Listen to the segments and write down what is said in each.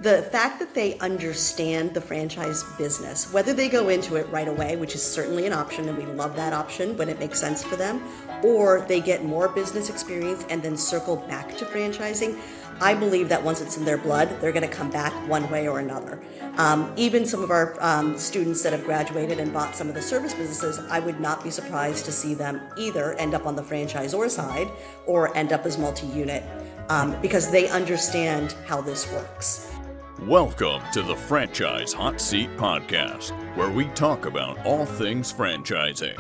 The fact that they understand the franchise business, whether they go into it right away, which is certainly an option, and we love that option when it makes sense for them, or they get more business experience and then circle back to franchising, I believe that once it's in their blood, they're going to come back one way or another. Even some of our students that have graduated and bought some of the service businesses, I would not be surprised to see them either end up on the franchisor side or end up as multi-unit because they understand how this works. Welcome to the Franchise Hot Seat Podcast, where we talk about all things franchising.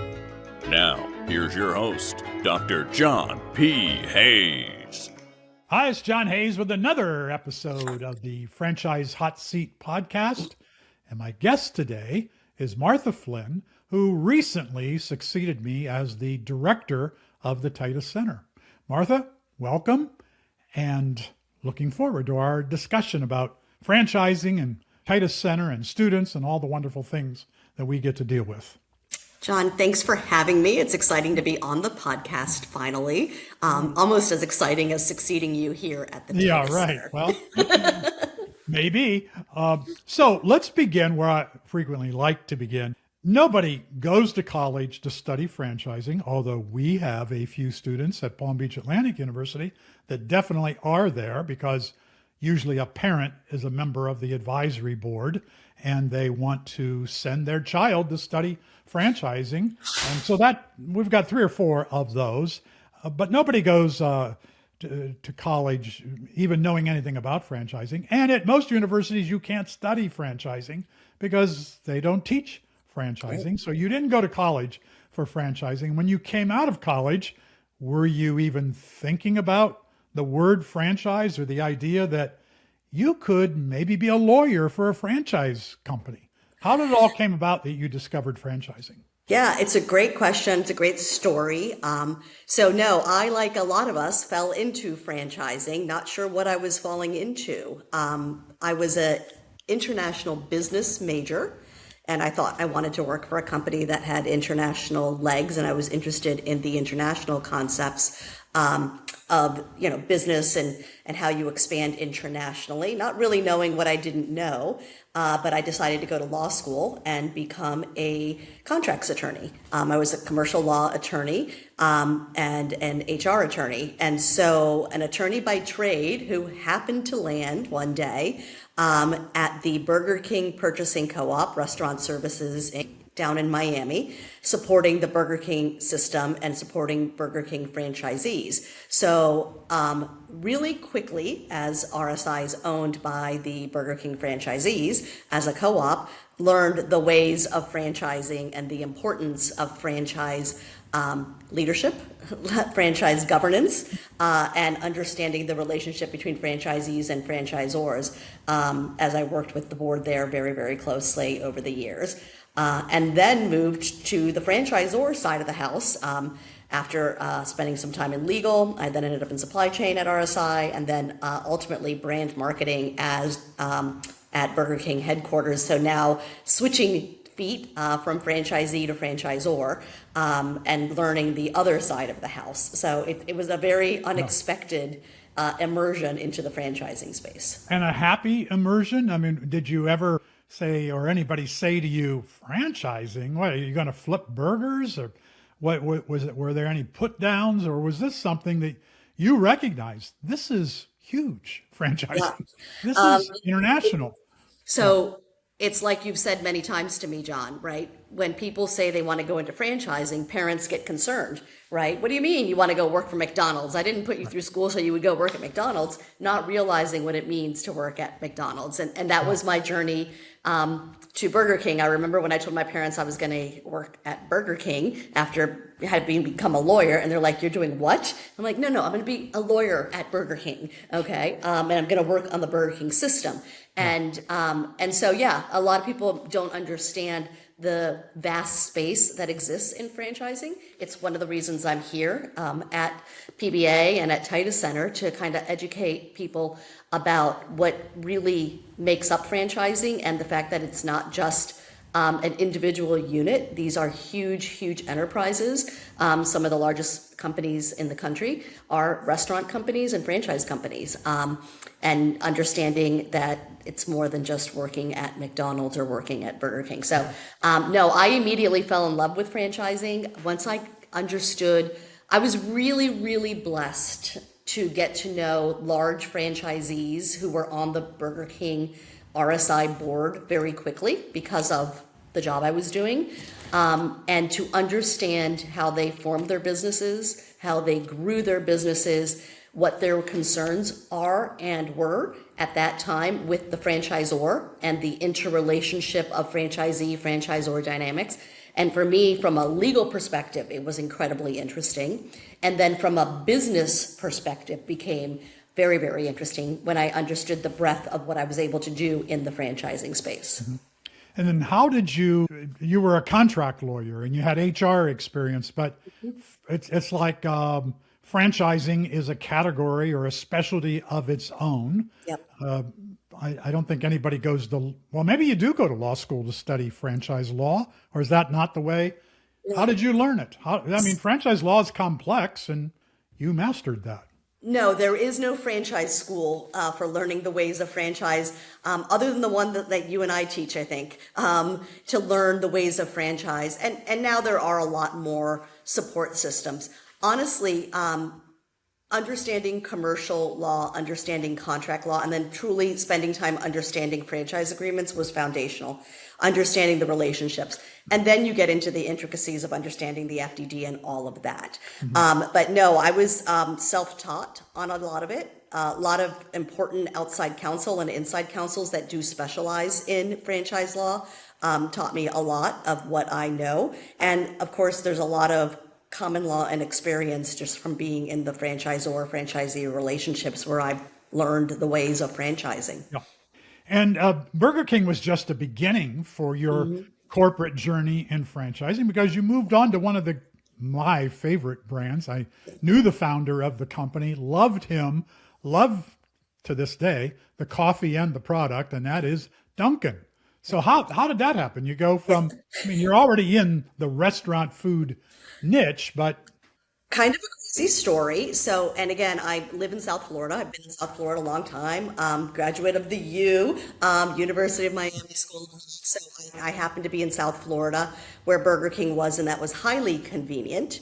Now, here's your host, Dr. John P. Hayes. Hi, it's John Hayes with another episode of the Franchise Hot Seat Podcast. And my guest today is Martha Flynn, who recently succeeded me as the director of the Titus Center. Martha, welcome, and looking forward to our discussion about franchising and Titus Center and students and all the wonderful things that we get to deal with. John, thanks for having me. It's exciting to be on the podcast finally. Almost as exciting as succeeding you here at the Titus Center. Well, maybe. So let's begin where I frequently like to begin. Nobody goes to college to study franchising, although we have a few students at Palm Beach Atlantic University that definitely are there because usually a parent is a member of the advisory board and they want to send their child to study franchising. And so that we've got 3 or 4 of those, but nobody goes to college even knowing anything about franchising. And at most universities, you can't study franchising because they don't teach franchising. So you didn't go to college for franchising. When you came out of college, were you even thinking about the word franchise or the idea that you could maybe be a lawyer for a franchise company? How did it all came about that you discovered franchising? Yeah, it's a great question. It's a great story. So no, I, like a lot of us, fell into franchising, not sure what I was falling into. I was an international business major, and I thought I wanted to work for a company that had international legs, and I was interested in the international concepts of business and how you expand internationally, not really knowing what I didn't know, but I decided to go to law school and become a contracts attorney. I was a commercial law attorney and an HR attorney, and so an attorney by trade who happened to land one day at the Burger King Purchasing Co-op Restaurant Services down in Miami, supporting the Burger King system and supporting Burger King franchisees. So really quickly, as RSI is owned by the Burger King franchisees, as a co-op, learned the ways of franchising and the importance of franchise leadership, franchise governance, and understanding the relationship between franchisees and franchisors, as I worked with the board there very, very closely over the years. And then moved to the franchisor side of the house after spending some time in legal. I then ended up in supply chain at RSI, and then ultimately brand marketing as at Burger King headquarters. So now switching feet from franchisee to franchisor and learning the other side of the house. So it was a very unexpected immersion into the franchising space. And a happy immersion? I mean, did you ever say, or anybody say to you, franchising, what, are you going to flip burgers? Or what was it? Were there any put downs, or was this something that you recognized? This is huge, franchising. Yeah. This is international. So it's like you've said many times to me, John, right? When people say they want to go into franchising, parents get concerned, right? What do you mean you want to go work for McDonald's? I didn't put you through school so you would go work at McDonald's, not realizing what it means to work at McDonald's. And that was my journey to Burger King. I remember when I told my parents I was going to work at Burger King after having become a lawyer, and they're like, "You're doing what?" I'm like, no, I'm going to be a lawyer at Burger King, okay? And I'm going to work on the Burger King system. And so, yeah, a lot of people don't understand the vast space that exists in franchising. It's one of the reasons I'm here at PBA and at Titus Center to kind of educate people about what really makes up franchising and the fact that it's not just an individual unit. These are huge, huge enterprises. Some of the largest companies in the country are restaurant companies and franchise companies. And understanding that it's more than just working at McDonald's or working at Burger King. So, no, I immediately fell in love with franchising. Once I understood, I was really, really blessed to get to know large franchisees who were on the Burger King RSI board very quickly because of the job I was doing, and to understand how they formed their businesses, how they grew their businesses, what their concerns are and were at that time with the franchisor and the interrelationship of franchisee-franchisor dynamics. And for me, from a legal perspective, it was incredibly interesting. And then from a business perspective, became very, very interesting when I understood the breadth of what I was able to do in the franchising space. Mm-hmm. And then how did you were a contract lawyer and you had HR experience, but it's like franchising is a category or a specialty of its own. Yep. I don't think anybody goes to, well, maybe you do go to law school to study franchise law, or is that not the way? How did you learn it? Franchise law is complex and you mastered that. No, there is no franchise school for learning the ways of franchise, other than the one that you and I teach, I think, to learn the ways of franchise. And now there are a lot more support systems. Honestly, understanding commercial law, understanding contract law, and then truly spending time understanding franchise agreements was foundational. Understanding the relationships. And then you get into the intricacies of understanding the FDD and all of that. Mm-hmm. But no, I was self-taught on a lot of it. A lot of important outside counsel and inside counsels that do specialize in franchise law taught me a lot of what I know. And of course, there's a lot of common law and experience just from being in the franchisor-franchisee relationships where I've learned the ways of franchising. Yeah. And Burger King was just a beginning for your corporate journey in franchising, because you moved on to one of my favorite brands. I knew the founder of the company, loved him, love to this day the coffee and the product, and that is Dunkin'. So how did that happen? You go from, you're already in the restaurant food niche, but kind of a crazy story. So, and again, I live in South Florida. I've been in South Florida a long time. Graduate of the University of Miami School of Law. So I happened to be in South Florida where Burger King was, and that was highly convenient.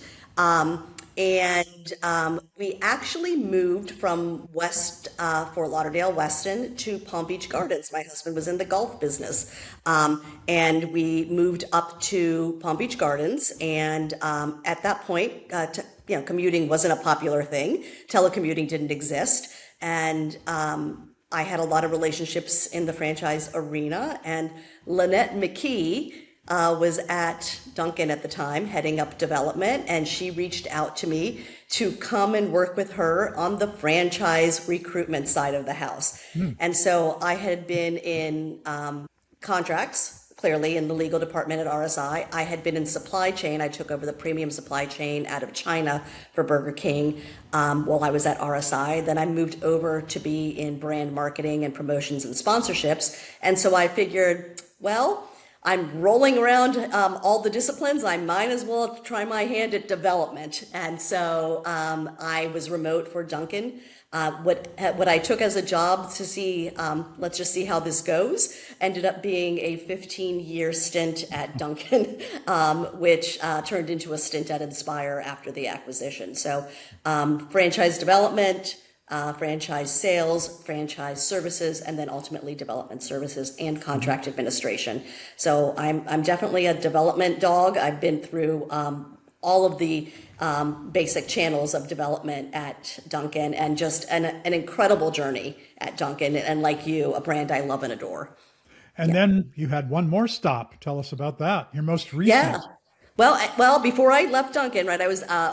We actually moved from West Fort Lauderdale, Weston, to Palm Beach Gardens. My husband was in the golf business, and we moved up to Palm Beach Gardens. And at that point, commuting wasn't a popular thing. Telecommuting didn't exist, and I had a lot of relationships in the franchise arena. And Lynette McKee was at Dunkin' at the time, heading up development, and she reached out to me to come and work with her on the franchise recruitment side of the house. And so I had been in contracts, clearly in the legal department at RSI. I had been in supply chain. I took over the premium supply chain out of China for Burger King while I was at RSI. Then I moved over to be in brand marketing and promotions and sponsorships. And so I figured, well, I'm rolling around all the disciplines. I might as well try my hand at development. And so I was remote for Dunkin'. What I took as a job to see, let's just see how this goes, ended up being a 15-year stint at Dunkin', which turned into a stint at Inspire after the acquisition. So franchise development, franchise sales, franchise services, and then ultimately development services and contract administration. So I'm definitely a development dog. I've been through all of the basic channels of development at Dunkin', and just an incredible journey at Dunkin'. And like you, a brand I love and adore. And then you had one more stop. Tell us about that. Your most recent. Yeah. Well, before I left Dunkin', right,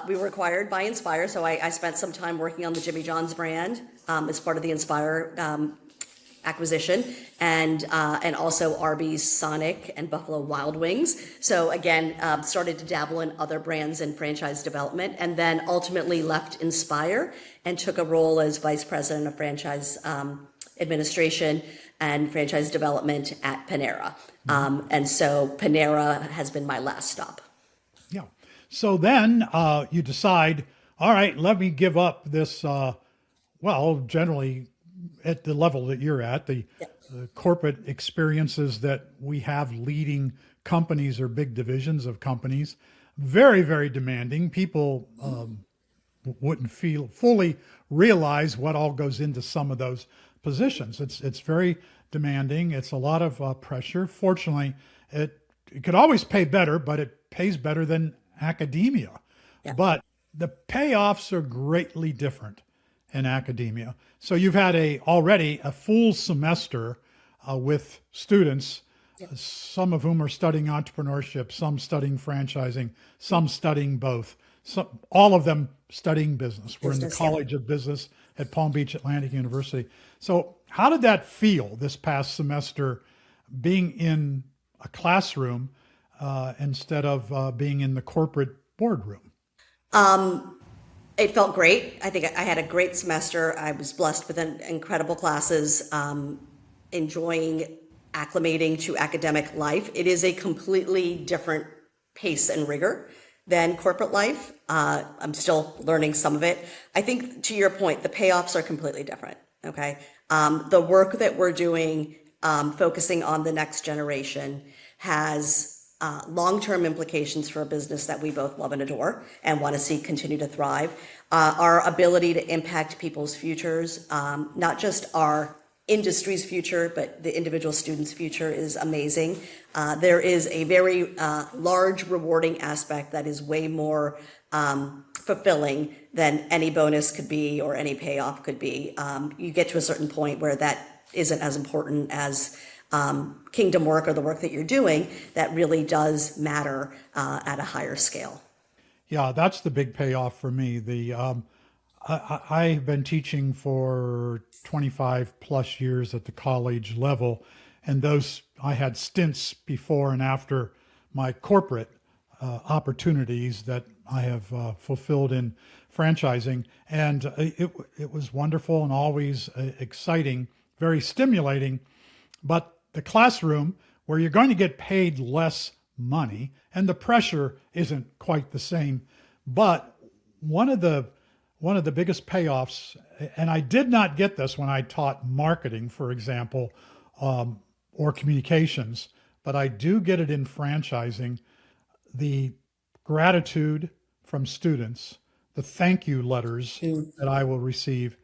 we were acquired by Inspire, so I spent some time working on the Jimmy John's brand as part of the Inspire acquisition, and also Arby's, Sonic, and Buffalo Wild Wings. So again, started to dabble in other brands and franchise development, and then ultimately left Inspire and took a role as vice president of franchise administration and franchise development at Panera. And so Panera has been my last stop. Yeah. So then you decide, all right, let me give up this, generally at the level that you're at, the corporate experiences that we have leading companies or big divisions of companies, very, very demanding. People wouldn't fully realize what all goes into some of those positions. It's very demanding. It's a lot of pressure. Fortunately, it could always pay better, but it pays better than academia. Yeah. But the payoffs are greatly different in academia. So you've had already a full semester with students, some of whom are studying entrepreneurship, some studying franchising, some studying both. All of them studying business. We're in the College of Business at Palm Beach Atlantic University. So how did that feel this past semester, being in a classroom instead of being in the corporate boardroom? It felt great. I think I had a great semester. I was blessed with incredible classes, enjoying acclimating to academic life. It is a completely different pace and rigor than corporate life. I'm still learning some of it. I think, to your point, the payoffs are completely different. Okay. The work that we're doing, focusing on the next generation, has long-term implications for a business that we both love and adore and want to see continue to thrive. Our ability to impact people's futures, not just our industry's future, but the individual student's future, is amazing. There is a very large rewarding aspect that is way more fulfilling than any bonus could be or any payoff could be. You get to a certain point where that isn't as important as kingdom work or the work that you're doing that really does matter at a higher scale. Yeah, that's the big payoff for me. I've been teaching for 25 plus years at the college level, and I had stints before and after my corporate opportunities that I have fulfilled in franchising, and it was wonderful and always exciting, very stimulating. But the classroom, where you're going to get paid less money, and the pressure isn't quite the same, but one of the biggest payoffs, and I did not get this when I taught marketing, for example, or communications, but I do get it in franchising, the gratitude from students, the thank you letters that I will receive,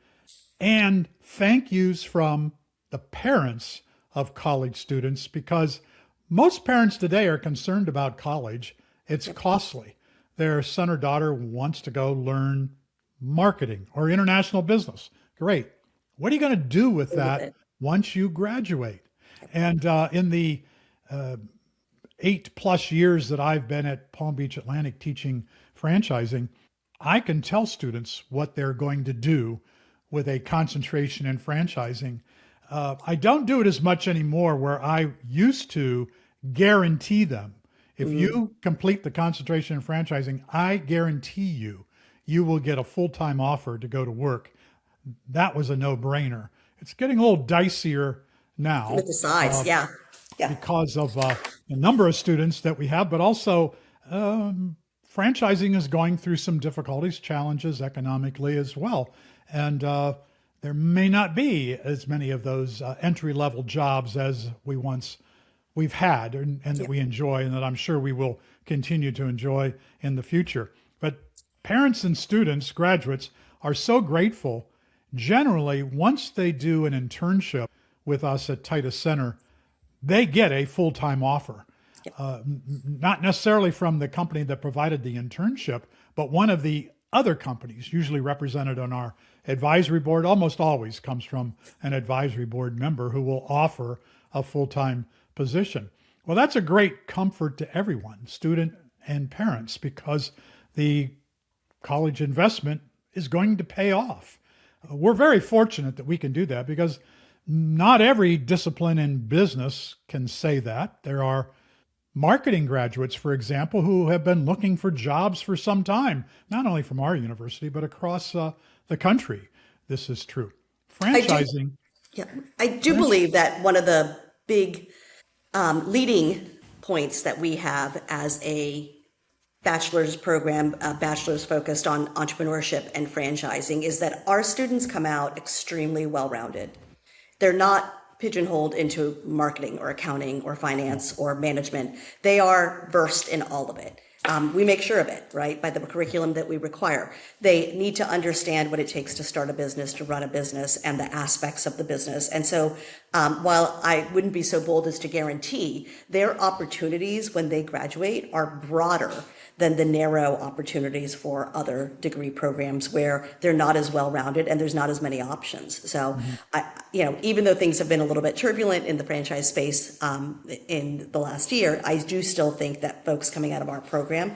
and thank yous from the parents of college students, because most parents today are concerned about college. It's costly. Their son or daughter wants to go learn marketing or international business. Great. What are you going to do with that once you graduate? And in the 8+ years that I've been at Palm Beach Atlantic teaching franchising, I can tell students what they're going to do with a concentration in franchising. I don't do it as much anymore, where I used to guarantee them, if you complete the concentration in franchising, I guarantee you will get a full-time offer to go to work. That was a no-brainer. It's getting a little dicier now. With the size, yeah. Because of the number of students that we have, but also franchising is going through some difficulties, challenges economically as well. And there may not be as many of those entry-level jobs as we've had and that we enjoy, and that I'm sure we will continue to enjoy in the future. But parents and students, graduates, are so grateful. Generally, once they do an internship with us at Titus Center, they get a full-time offer. Not necessarily from the company that provided the internship, but one of the other companies, usually represented on our advisory board, almost always comes from an advisory board member who will offer a full-time position. Well, that's a great comfort to everyone, student and parents, because the college investment is going to pay off. We're very fortunate that we can do that, because not every discipline in business can say that. There are marketing graduates, for example, who have been looking for jobs for some time, not only from our university, but across the country. This is true. Franchising. Yeah, I do believe that one of the big leading points that we have as a bachelor's program, bachelor's focused on entrepreneurship and franchising, is that our students come out extremely well-rounded. They're not pigeonholed into marketing or accounting or finance or management. They are versed in all of it. We make sure of it, right, by the curriculum that we require. They need to understand what it takes to start a business, to run a business, and the aspects of the business. And so while I wouldn't be so bold as to guarantee, their opportunities when they graduate are broader than the narrow opportunities for other degree programs where they're not as well-rounded and there's not as many options. So, even though things have been a little bit turbulent in the franchise space in the last year, I do still think that folks coming out of our program,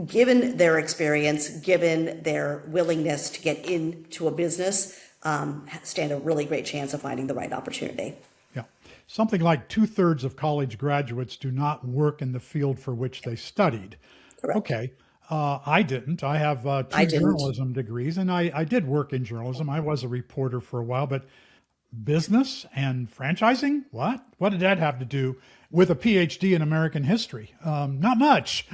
given their experience, given their willingness to get into a business, stand a really great chance of finding the right opportunity. Yeah. Something like 2/3 of college graduates do not work in the field for which they studied. Correct. Okay. I didn't. I have two journalism degrees, and I did work in journalism. I was a reporter for a while, but business and franchising? What? What did that have to do with a PhD in American history? Not much.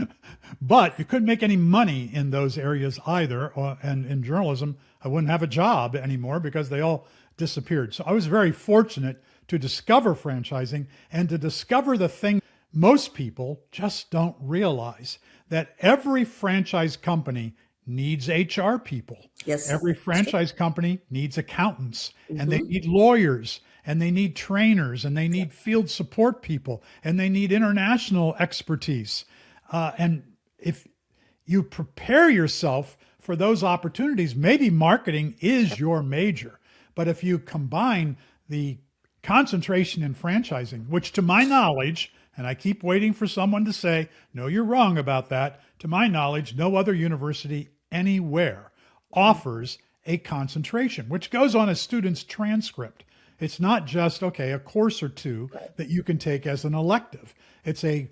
But you couldn't make any money in those areas either. And in journalism, I wouldn't have a job anymore because they all disappeared. So I was very fortunate to discover franchising and to discover the thing most people just don't realize, that every franchise company needs HR people. Yes. Every franchise company needs accountants, and they need lawyers, and they need trainers, and they need field support people, and they need international expertise. And if you prepare yourself for those opportunities, maybe marketing is your major. But if you combine the concentration in franchising, which to my knowledge, and I keep waiting for someone to say, no, you're wrong about that. To my knowledge, no other university anywhere offers a concentration, which goes on a student's transcript. It's not just, a course or two that you can take as an elective. It's a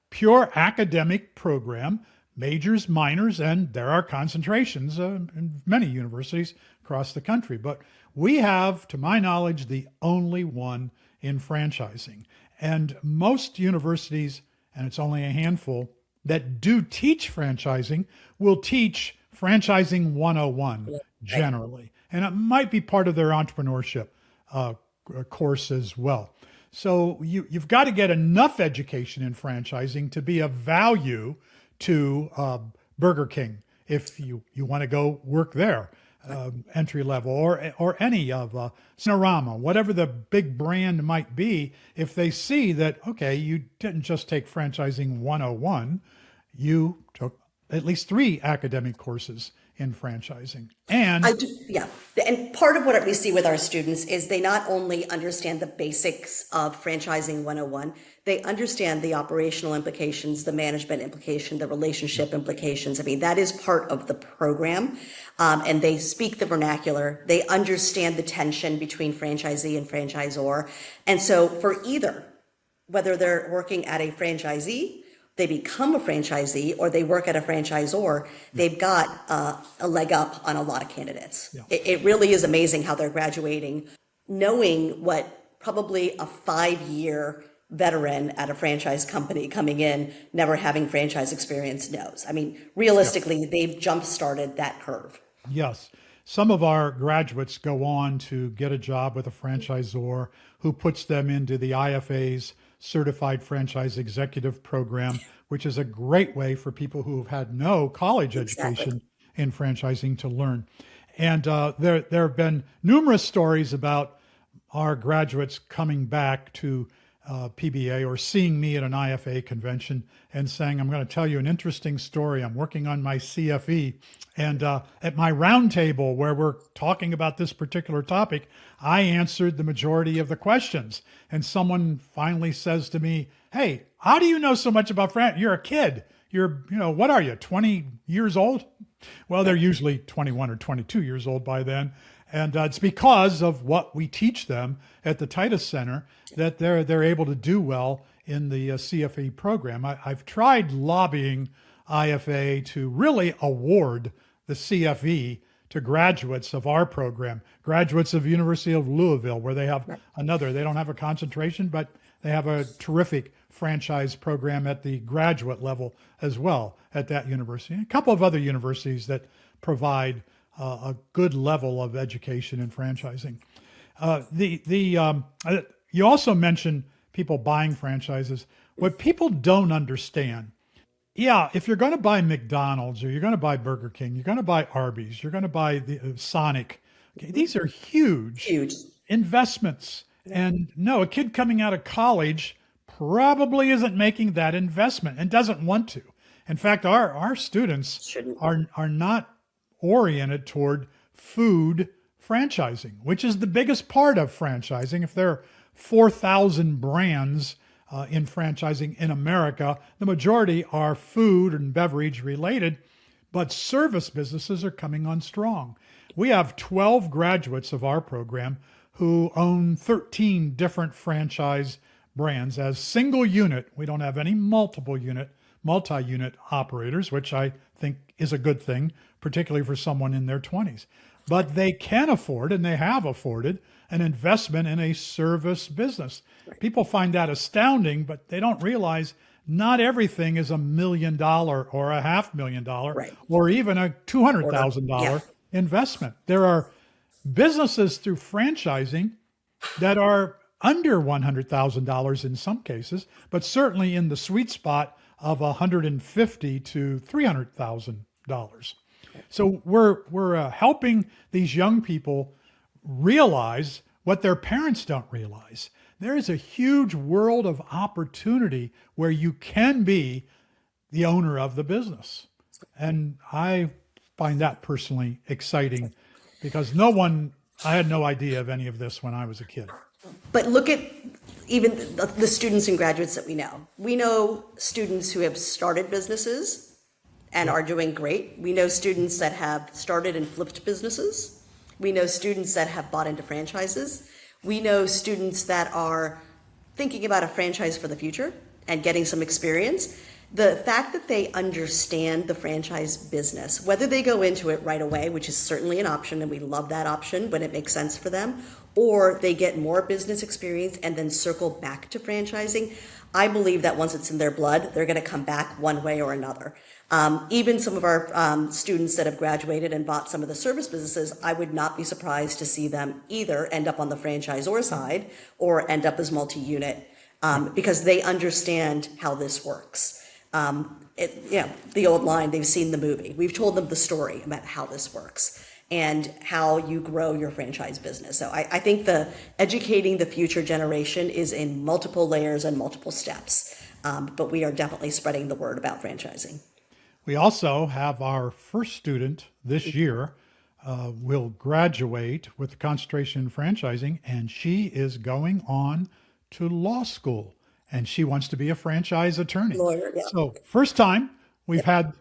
pure academic program, majors, minors, and there are concentrations in many universities across the country. But we have, to my knowledge, the only one in franchising. And most universities, and it's only a handful, that do teach franchising will teach franchising 101 generally. And it might be part of their entrepreneurship course as well. So you've got to get enough education in franchising to be of value to Burger King if you want to go work there. Entry level or any of Cinerama, whatever the big brand might be, if they see that, you didn't just take franchising 101, you took at least 3 academic courses in franchising. And And part of what we see with our students is they not only understand the basics of franchising 101, they understand the operational implications, the management implication, the relationship implications. I mean, that is part of the program. And they speak the vernacular. They understand the tension between franchisee and franchisor. And so for either, whether they're working at a franchisee, they become a franchisee, or they work at a franchisor, they've got a leg up on a lot of candidates. Yeah. It really is amazing how they're graduating, knowing what probably a 5-year veteran at a franchise company coming in, never having franchise experience knows. I mean, realistically, they've jump-started that curve. Yes. Some of our graduates go on to get a job with a franchisor who puts them into the IFA's Certified Franchise Executive Program, which is a great way for people who have had no college education in franchising to learn. And there have been numerous stories about our graduates coming back to PBA or seeing me at an IFA convention and saying, I'm going to tell you an interesting story. I'm working on my CFE. And at my roundtable where we're talking about this particular topic, I answered the majority of the questions. And someone finally says to me, hey, how do you know so much about You're a kid. You're, what are you, 20 years old? Well, they're usually 21 or 22 years old by then. And it's because of what we teach them at the Titus Center that they're able to do well in the CFE program. I've tried lobbying IFA to really award the CFE to graduates of our program, graduates of University of Louisville, where they have they don't have a concentration, but they have a terrific franchise program at the graduate level as well at that university. And a couple of other universities that provide a good level of education in franchising. You also mentioned people buying franchises. What people don't understand, if you're going to buy McDonald's or you're going to buy Burger King, you're going to buy Arby's, you're going to buy the Sonic. Okay, these are huge investments. And no, a kid coming out of college probably isn't making that investment and doesn't want to. In fact, our students are not oriented toward food franchising, which is the biggest part of franchising. If there are 4,000 brands in franchising in America, the majority are food and beverage related, but service businesses are coming on strong. We have 12 graduates of our program who own 13 different franchise brands as single unit. We don't have any multi-unit operators, which I think is a good thing, particularly for someone in their 20s. But they can afford, and they have afforded, an investment in a service business. Right. People find that astounding, but they don't realize not everything is $1 million or a $500,000 right. or even a $200,000 investment. There are businesses through franchising that are under $100,000 in some cases, but certainly in the sweet spot of $150,000 to $300,000. So we're helping these young people realize what their parents don't realize. There is a huge world of opportunity where you can be the owner of the business. And I find that personally exciting because I had no idea of any of this when I was a kid. But look at even the students and graduates that we know. We know students who have started businesses and are doing great. We know students that have started and flipped businesses. We know students that have bought into franchises. We know students that are thinking about a franchise for the future and getting some experience. The fact that they understand the franchise business, whether they go into it right away, which is certainly an option, and we love that option when it makes sense for them, or they get more business experience and then circle back to franchising, I believe that once it's in their blood, they're going to come back one way or another. Even some of our students that have graduated and bought some of the service businesses, I would not be surprised to see them either end up on the franchisor side or end up as multi-unit because they understand how this works. The old line, they've seen the movie. We've told them the story about how this works and how you grow your franchise business. So I think the educating the future generation is in multiple layers and multiple steps, but we are definitely spreading the word about franchising. We also have our first student this year will graduate with a concentration in franchising, and she is going on to law school, and she wants to be a franchise attorney. Lawyer, yeah. So first time we've had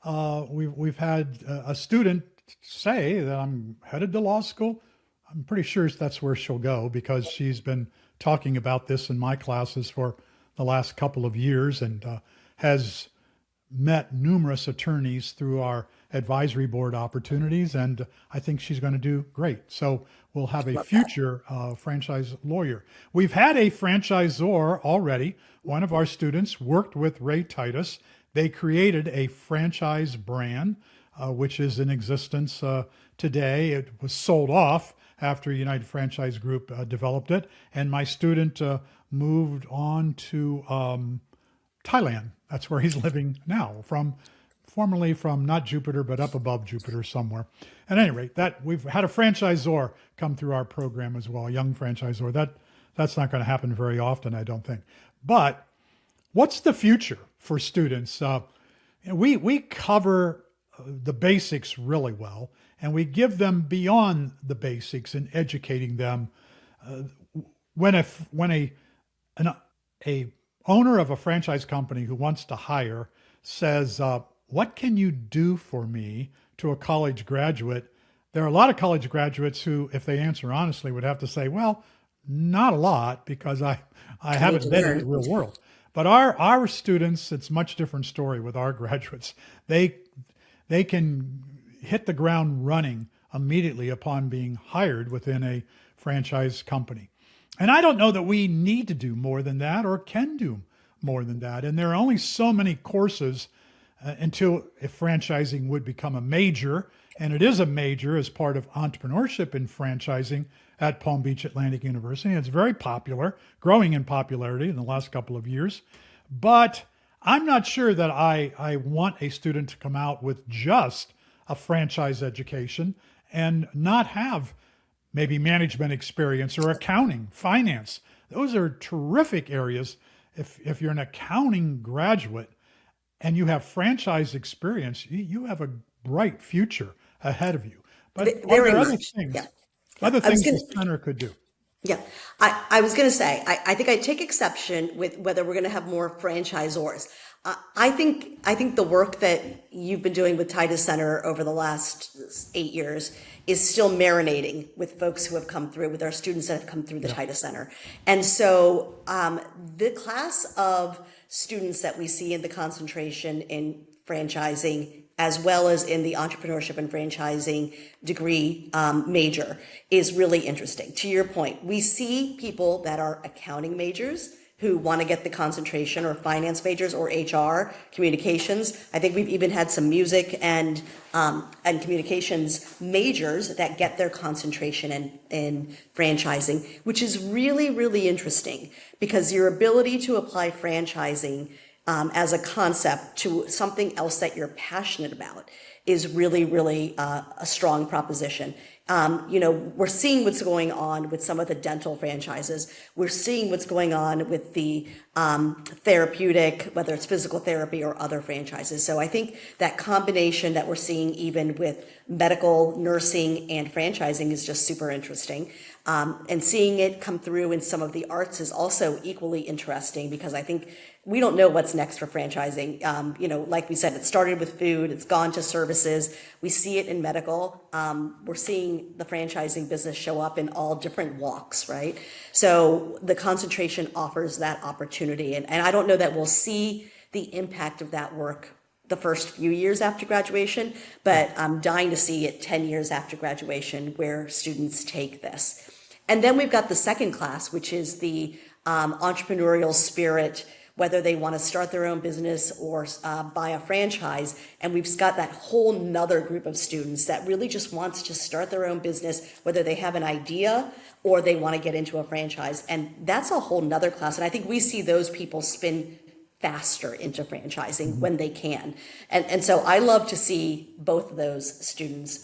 a student say that I'm headed to law school. I'm pretty sure that's where she'll go because she's been talking about this in my classes for the last couple of years and has met numerous attorneys through our advisory board opportunities, and I think she's going to do great. So we'll have a future franchise lawyer. We've had a franchisor already. One of our students worked with Ray Titus. They created a franchise brand, which is in existence today. It was sold off after United Franchise Group developed it, and my student moved on to Thailand. That's where he's living now, formerly from not Jupiter, but up above Jupiter somewhere. At any rate, that we've had a franchisor come through our program as well, a young franchisor. That's not going to happen very often, I don't think. But what's the future for students? We cover the basics really well, and we give them beyond the basics in educating them. When a owner of a franchise company who wants to hire says, what can you do for me, to a college graduate? There are a lot of college graduates who, if they answer honestly, would have to say, well, not a lot, because I haven't been in the real world. But our students, it's a much different story with our graduates. They can hit the ground running immediately upon being hired within a franchise company. And I don't know that we need to do more than that or can do more than that. And there are only so many courses until if franchising would become a major, and it is a major as part of entrepreneurship in franchising at Palm Beach Atlantic University. It's very popular, growing in popularity in the last couple of years. But I'm not sure that I want a student to come out with just a franchise education and not have maybe management experience or accounting, finance. Those are terrific areas. If you're an accounting graduate and you have franchise experience, you have a bright future ahead of you. But Very are there much. other things the center could do? Yeah, I was going to say, I think I take exception with whether we're going to have more franchisors. I think the work that you've been doing with Titus Center over the last 8 years is still marinating with folks who have come through, with our students that have come through the Titus Center. And so the class of students that we see in the concentration in franchising, as well as in the entrepreneurship and franchising degree major, is really interesting. To your point, we see people that are accounting majors who want to get the concentration, or finance majors, or HR, communications. I think we've even had some music and communications majors that get their concentration in franchising, which is really, really interesting, because your ability to apply franchising as a concept to something else that you're passionate about is really, really a strong proposition. We're seeing what's going on with some of the dental franchises. We're seeing what's going on with the therapeutic, whether it's physical therapy or other franchises. So I think that combination that we're seeing even with medical, nursing, and franchising is just super interesting. And seeing it come through in some of the arts is also equally interesting, because I think we don't know what's next for franchising. Like we said, it started with food, it's gone to services. We see it in medical. We're seeing the franchising business show up in all different walks, right? So the concentration offers that opportunity. And I don't know that we'll see the impact of that work the first few years after graduation, but I'm dying to see it 10 years after graduation where students take this. And then we've got the second class, which is the entrepreneurial spirit, whether they want to start their own business or buy a franchise. And we've got that whole nother group of students that really just wants to start their own business, whether they have an idea or they want to get into a franchise. And that's a whole nother class. And I think we see those people spin faster into franchising when they can. And so I love to see both of those students.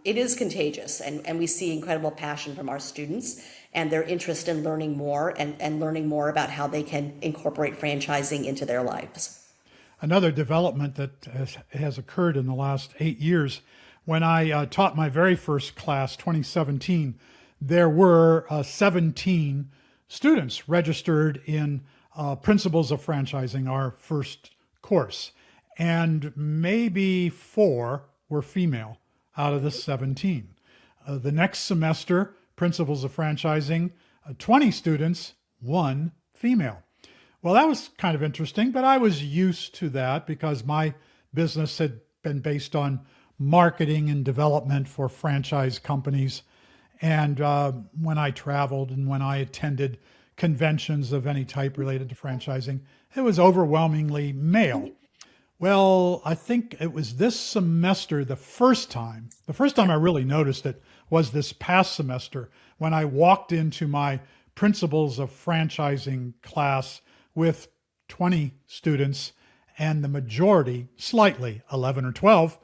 It is contagious, and we see incredible passion from our students and their interest in learning more and learning more about how they can incorporate franchising into their lives. Another development that has occurred in the last 8 years, when I taught my very first class, 2017, there were 17 students registered in Principles of Franchising, our first course, and maybe 4 were female out of the 17. The next semester, Principles of Franchising, 20 students, 1 female. Well, that was kind of interesting, but I was used to that because my business had been based on marketing and development for franchise companies. And when I traveled and when I attended conventions of any type related to franchising, it was overwhelmingly male. Well, I think it was this semester, the first time I really noticed it was this past semester when I walked into my Principles of Franchising class with 20 students, and the majority, slightly 11 or 12,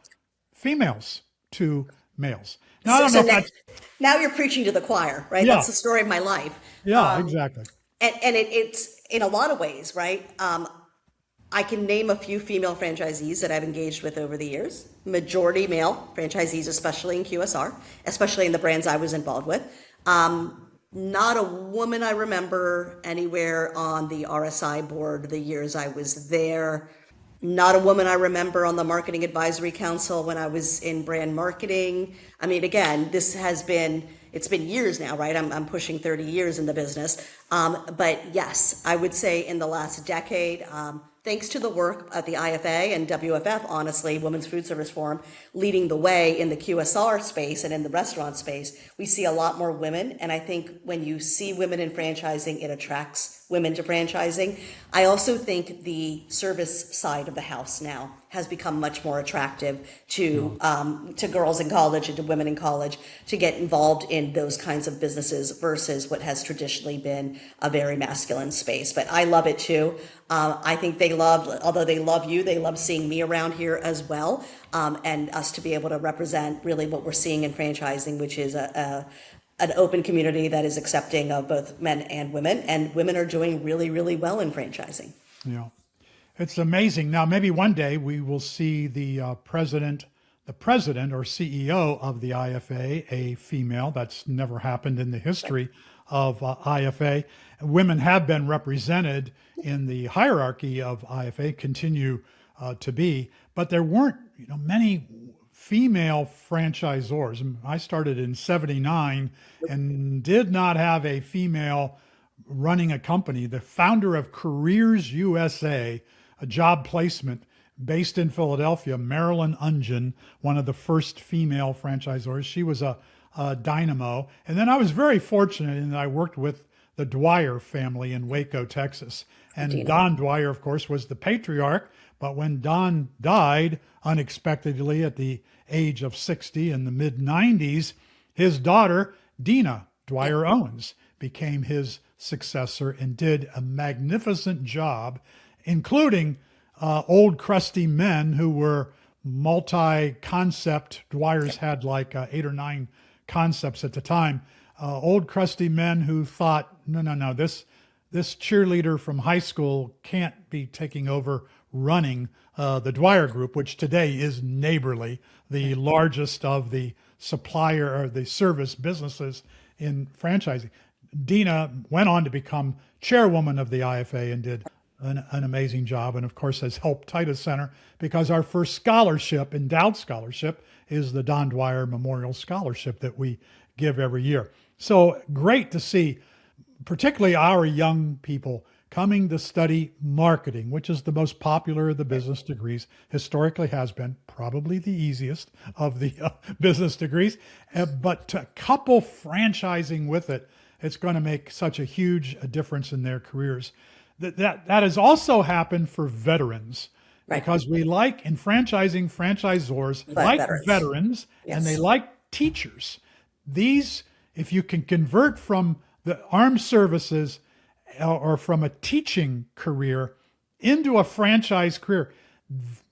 females, 2 males. Now, I don't know if that's... Now you're preaching to the choir, right? Yeah. That's the story of my life. Yeah, exactly. And it's in a lot of ways, right? I can name a few female franchisees that I've engaged with over the years. Majority male franchisees, especially in QSR, especially in the brands I was involved with. Not a woman I remember anywhere on the RSI board the years I was there. Not a woman I remember on the Marketing Advisory Council when I was in brand marketing. I mean, again, it's been years now, right? I'm pushing 30 years in the business. But yes, I would say in the last decade, thanks to the work at the IFA and WFF, honestly, Women's Food Service Forum, leading the way in the QSR space and in the restaurant space, we see a lot more women. And I think when you see women in franchising, it attracts women to franchising. I also think the service side of the house now has become much more attractive to girls in college and to women in college to get involved in those kinds of businesses versus what has traditionally been a very masculine space. But I love it too. I think although they love you, they love seeing me around here as well, and us to be able to represent really what we're seeing in franchising, which is an open community that is accepting of both men and women are doing really, really well in franchising. Yeah, it's amazing. Now, maybe one day we will see the president or CEO of the IFA, a female. That's never happened in the history of IFA. Women have been represented in the hierarchy of IFA, continue to be, but there weren't many female franchisors. I started in '79 and did not have a female running a company. The founder of Careers USA, a job placement based in Philadelphia, Marilyn Ungen, one of the first female franchisors. She was a dynamo. And then I was very fortunate in that I worked with the Dwyer family in Waco, Texas. And Don Dwyer, of course, was the patriarch. But when Don died unexpectedly at the age of 60 in the mid-90s, his daughter, Dina Dwyer Owens, became his successor and did a magnificent job, including old crusty men who were multi-concept. Dwyer's had like 8 or 9 concepts at the time. Old crusty men who thought, no, this cheerleader from high school can't be taking over running the Dwyer Group, which today is Neighborly, the largest of the supplier or the service businesses in franchising. Dina went on to become chairwoman of the IFA and did an amazing job, and of course has helped Titus Center because our first scholarship, endowed scholarship, is the Don Dwyer Memorial Scholarship that we give every year. So great to see, particularly our young people coming to study marketing, which is the most popular of the business degrees, historically has been probably the easiest of the business degrees, but to couple franchising with it, it's going to make such a huge difference in their careers. That has also happened for veterans, because we like, in franchising, franchisors like veterans yes. and they like teachers. These, if you can convert from the armed services or from a teaching career into a franchise career,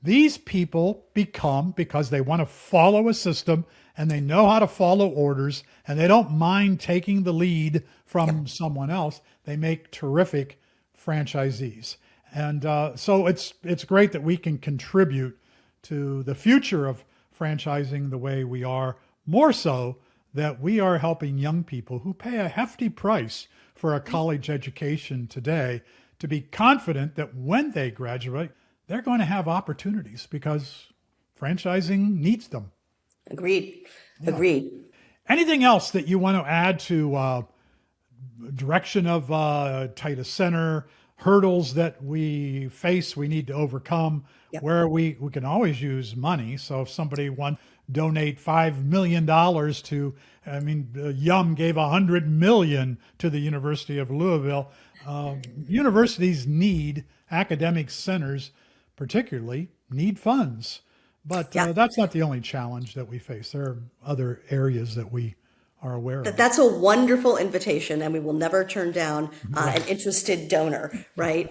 these people become, because they want to follow a system and they know how to follow orders and they don't mind taking the lead from someone else, they make terrific franchisees. And so it's great that we can contribute to the future of franchising the way we are, more so that we are helping young people who pay a hefty price for a college education today to be confident that when they graduate, they're going to have opportunities because franchising needs them. Agreed. Anything else that you want to add to direction of Titus Center, hurdles that we face, we need to overcome, where we can always use money. So if somebody wants donate $5 million to, Yum gave $100 million to the University of Louisville. Universities need, academic centers particularly, need funds. But that's not the only challenge that we face. There are other areas that we are aware of. That's a wonderful invitation, and we will never turn down an interested donor, right?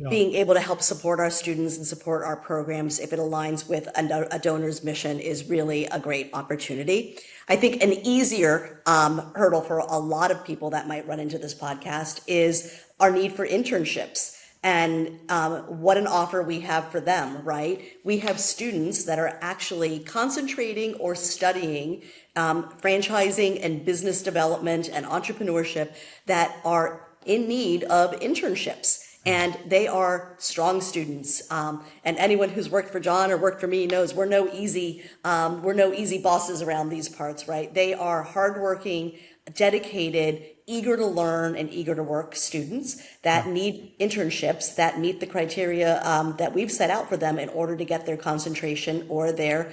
Being able to help support our students and support our programs, if it aligns with a donor's mission, is really a great opportunity. I think an easier hurdle for a lot of people that might run into this podcast is our need for internships. And what an offer we have for them, right? We have students that are actually concentrating or studying franchising and business development and entrepreneurship that are in need of internships. And they are strong students. And anyone who's worked for John or worked for me knows we're no easy bosses around these parts, right? They are hardworking, dedicated, eager to learn and eager to work students that need internships that meet the criteria that we've set out for them in order to get their concentration or their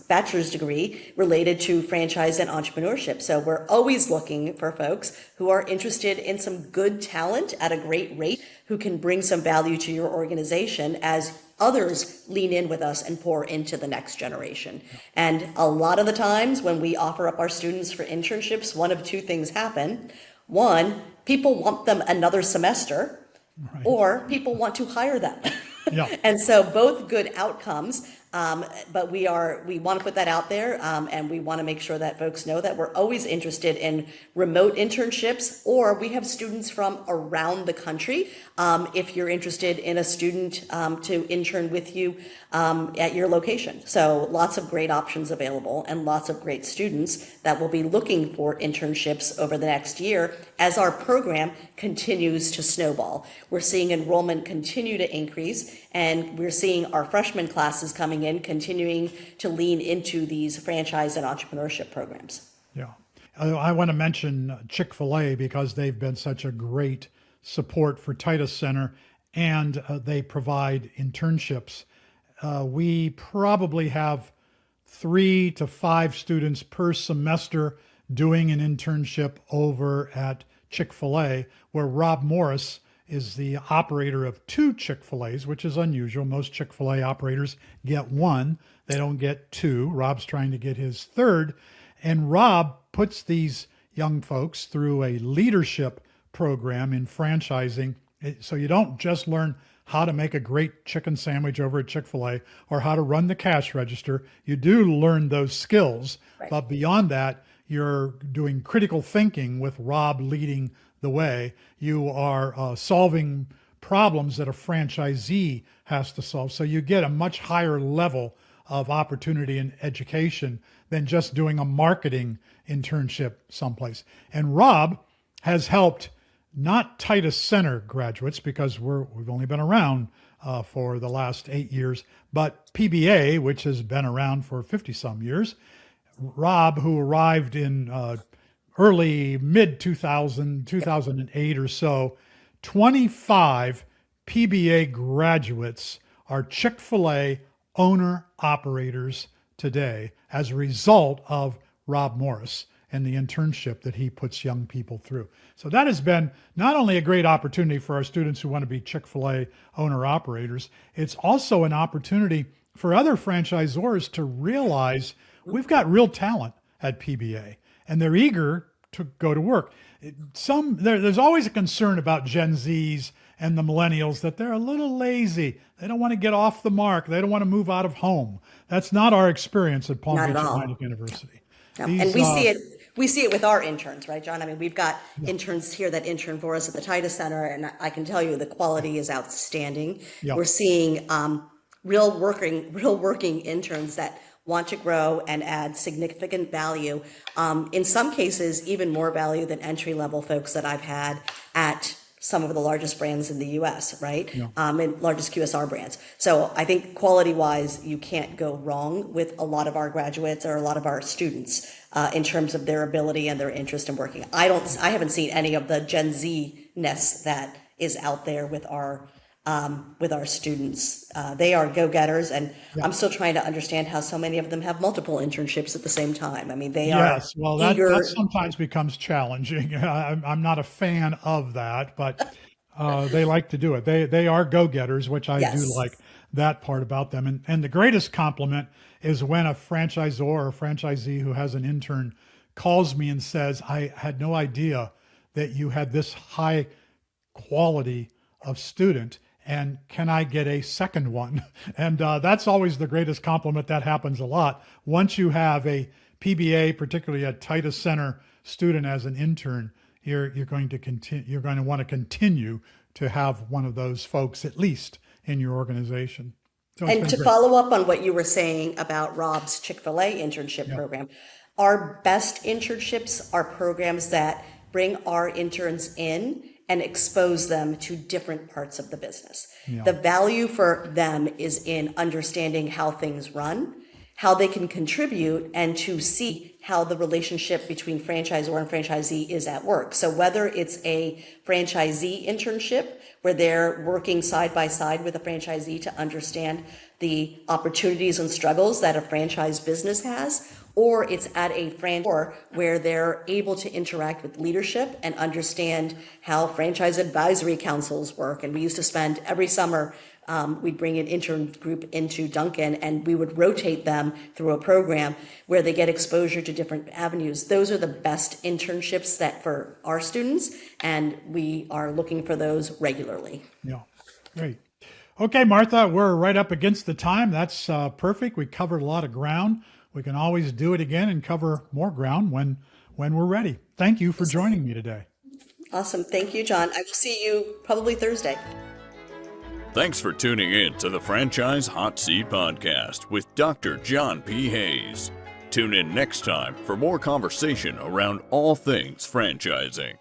bachelor's degree related to franchise and entrepreneurship. So we're always looking for folks who are interested in some good talent at a great rate, who can bring some value to your organization as others lean in with us and pour into the next generation. And a lot of the times when we offer up our students for internships, one of two things happen. One, people want them another semester, Right. or people want to hire them. Yeah. And so both good outcomes. But we want to put that out there, and we want to make sure that folks know that we're always interested in remote internships, or we have students from around the country. If you're interested in a student to intern with you at your location. So lots of great options available and lots of great students that will be looking for internships over the next year as our program continues to snowball. We're seeing enrollment continue to increase, and we're seeing our freshman classes coming in continuing to lean into these franchise and entrepreneurship programs. Yeah. I want to mention Chick-fil-A because they've been such a great support for Titus Center, and they provide internships. We probably have 3 to 5 students per semester doing an internship over at Chick-fil-A, where Rob Morris is the operator of 2 Chick-fil-A's, which is unusual. Most Chick-fil-A operators get 1. They don't get 2. Rob's trying to get his 3rd. And Rob puts these young folks through a leadership program in franchising. So you don't just learn how to make a great chicken sandwich over at Chick-fil-A or how to run the cash register. You do learn those skills. Right. But beyond that, you're doing critical thinking with Rob leading the way. You are solving problems that a franchisee has to solve. So you get a much higher level of opportunity and education than just doing a marketing internship someplace. And Rob has helped not Titus Center graduates, because we've only been around for the last 8 years, but PBA, which has been around for 50 some years. Rob, who arrived in early mid 2008 or so, 25 PBA graduates are Chick-fil-A owner operators today as a result of Rob Morris and the internship that he puts young people through. So that has been not only a great opportunity for our students who want to be Chick-fil-A owner operators, it's also an opportunity for other franchisors to realize we've got real talent at PBA and they're eager to go to work. There's always a concern about Gen Zs and the millennials that they're a little lazy. They don't want to get off the mark. They don't want to move out of home. That's not our experience at Palm Beach Atlantic University. No. And we see it with our interns, right, John? I mean, we've got interns here that intern for us at the Titus Center, and I can tell you the quality is outstanding. Yeah. We're seeing real working interns that want to grow and add significant value. In some cases, even more value than entry-level folks that I've had at some of the largest brands in the U.S., right? Yeah. And largest QSR brands. So I think quality-wise, you can't go wrong with a lot of our graduates or a lot of our students in terms of their ability and their interest in working. I haven't seen any of the Gen Z-ness that is out there with our students. They are go-getters, and I'm still trying to understand how so many of them have multiple internships at the same time. I mean, they are eager. That sometimes becomes challenging. I'm not a fan of that, but they like to do it. They are go-getters, which I do like that part about them. And the greatest compliment is when a franchisor or franchisee who has an intern calls me and says, I had no idea that you had this high quality of student, and can I get a second one? And that's always the greatest compliment. That happens a lot. Once you have a PBA, particularly a Titus Center student as an intern, you're going to want to continue to have one of those folks at least in your organization. So and to follow up on what you were saying about Rob's Chick-fil-A internship program, our best internships are programs that bring our interns in and expose them to different parts of the business. Yeah. The value for them is in understanding how things run, how they can contribute and to see how the relationship between franchisor and franchisee is at work. So whether it's a franchisee internship where they're working side by side with a franchisee to understand the opportunities and struggles that a franchise business has, or it's at a franchisor where they're able to interact with leadership and understand how franchise advisory councils work. And we used to spend every summer, we'd bring an intern group into Duncan and we would rotate them through a program where they get exposure to different avenues. Those are the best internships that for our students, and we are looking for those regularly. Yeah, great. Okay, Martha, we're right up against the time. That's perfect. We covered a lot of ground. We can always do it again and cover more ground when we're ready. Thank you for joining me today. Awesome. Thank you, John. I will see you probably Thursday. Thanks for tuning in to the Franchise Hot Seat Podcast with Dr. John P. Hayes. Tune in next time for more conversation around all things franchising.